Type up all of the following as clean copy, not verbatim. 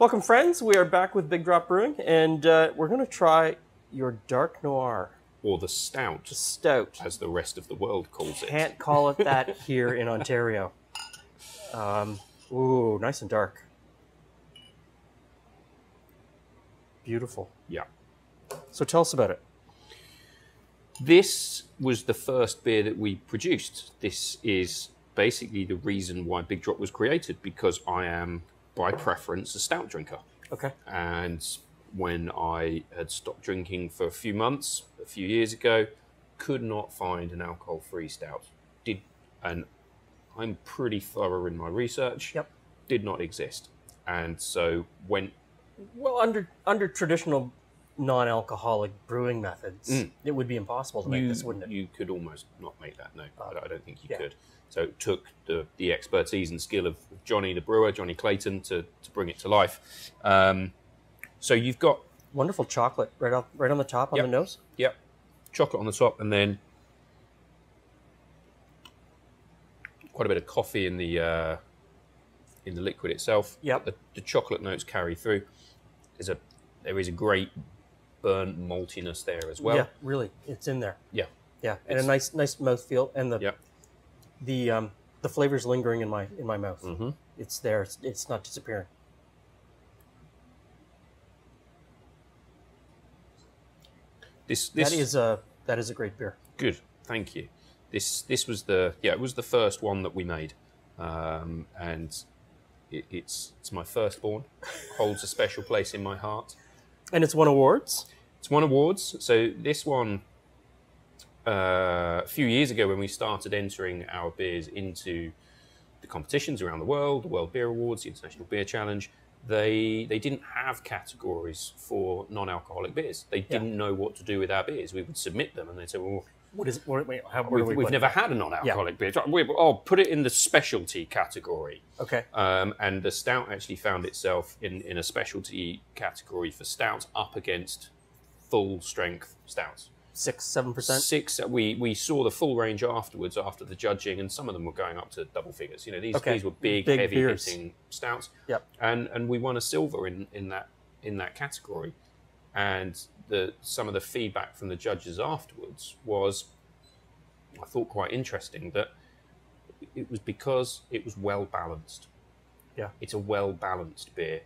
Welcome, friends. We are back with Big Drop Brewing, and we're going to try your Dark Noir. Or the stout, Stout. as the rest of the world calls it. Can't call it that here in Ontario. Ooh, nice and dark. Beautiful. Yeah. So tell us about it. This was the first beer that we produced. This is basically the reason why Big Drop was created, because I am, by preference, a stout drinker. Okay. And when I had stopped drinking for a few months, a few years ago, could not find an alcohol-free stout. And I'm pretty thorough in my research. Yep. Did not exist. And so went... Well, under traditional non-alcoholic brewing methods, it would be impossible to make this, wouldn't it? You could almost not make that, no. I don't think you yeah. could. So it took the expertise and skill of Johnny, the brewer, Johnny Clayton, to bring it to life. So you've got... Wonderful chocolate right on the top, on Yep. the nose. Yep. Chocolate on the top, and then quite a bit of coffee in the liquid itself. Yep. The chocolate notes carry through. There is a great burnt maltiness there as well. Yeah, really, it's in there. Yeah. Yeah, and a nice mouthfeel, and Yep. the flavor's lingering in my mouth. Mm-hmm. It's there. It's not disappearing. That is a great beer. Good, thank you. This was it was the first one that we made, and it's my firstborn. Holds a special place in my heart. And it's won awards. It's won awards. So this one, a few years ago when we started entering our beers into the competitions around the World Beer Awards, the International Beer Challenge, they didn't have categories for non-alcoholic beers. They didn't know what to do with our beers. We would submit them and they'd say, well, we've never had a non-alcoholic beer. Put it in the specialty category. Okay. And the stout actually found itself in a specialty category for stouts up against full-strength stouts. 6-7%? We saw the full range afterwards, after the judging, and some of them were going up to double figures. You know, these were big heavy-hitting stouts. Yep. And we won a silver in that category. And some of the feedback from the judges afterwards was, I thought, quite interesting, that it was because it was well balanced. Yeah. It's a well balanced beer,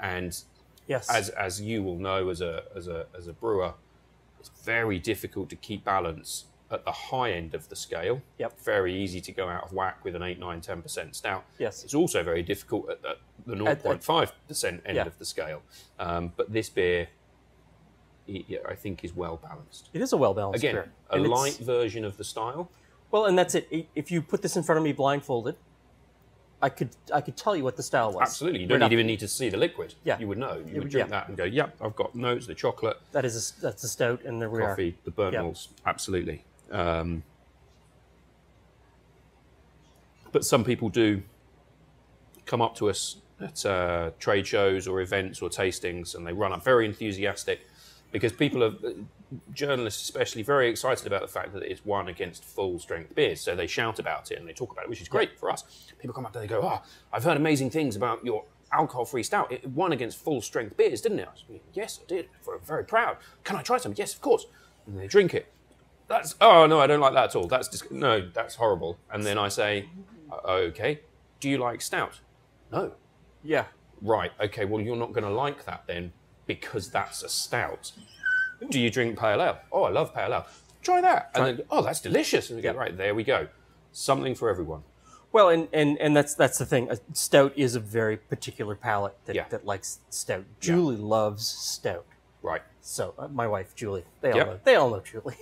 and yes, as you will know as a brewer, it's very difficult to keep balance at the high end of the scale. Yep. Very easy to go out of whack with an 8, 9, 10% stout. Yes. It's also very difficult at the 0.5% end of the scale. But this beer, I think, is well balanced. It is a well balanced beer. Again, a light version of the style. Well, and that's it. If you put this in front of me blindfolded, I could tell you what the style was. Absolutely. You don't even need to see the liquid. Yeah. You would know. You would drink that and go, yeah, I've got notes, the chocolate. That's a stout, and there we are. Coffee, the burnt malts. Absolutely. But some people do come up to us at trade shows or events or tastings, and they run up very enthusiastic, because people are, journalists especially, very excited about the fact that it's won against full-strength beers. So they shout about it and they talk about it, which is great for us. People come up and they go, oh, I've heard amazing things about your alcohol-free stout. It won against full-strength beers, didn't it? I said, yes, I did. I'm very proud. Can I try some? Yes, of course. And they drink it. Oh, no, I don't like that at all. No, that's horrible. And then I say, okay, do you like stout? No. Yeah. Right, okay, well, you're not going to like that then, because that's a stout. Do you drink pale ale? Oh, I love pale ale. Try that. And then, oh, that's delicious. And we go, right, there we go. Something for everyone. Well, and that's the thing. A stout is a very particular palate that likes stout. Julie loves stout. Right. So my wife, Julie, they all know Julie.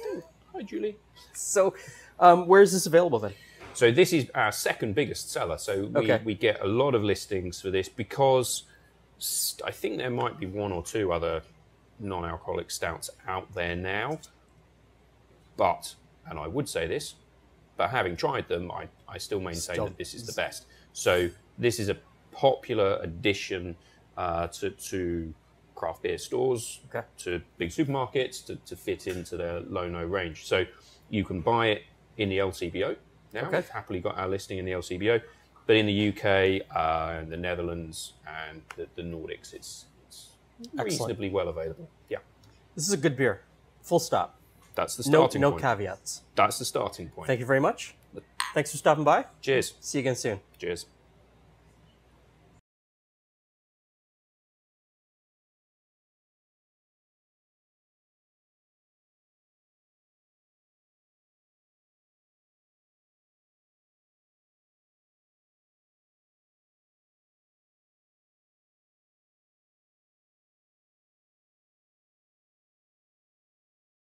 Hi, Julie. So where is this available then? So this is our second biggest seller. So we get a lot of listings for this, because I think there might be one or two other non-alcoholic stouts out there now. But, and I would say this, but having tried them, I still maintain that this is the best. So this is a popular addition to craft beer stores, to big supermarkets, to fit into their low-no range. So you can buy it in the LCBO now. We've happily got our listing in the LCBO. But in the UK, the Netherlands, and the Nordics, it's reasonably well available. Yeah. This is a good beer. Full stop. That's the starting point. No caveats. That's the starting point. Thank you very much. Thanks for stopping by. Cheers. See you again soon. Cheers.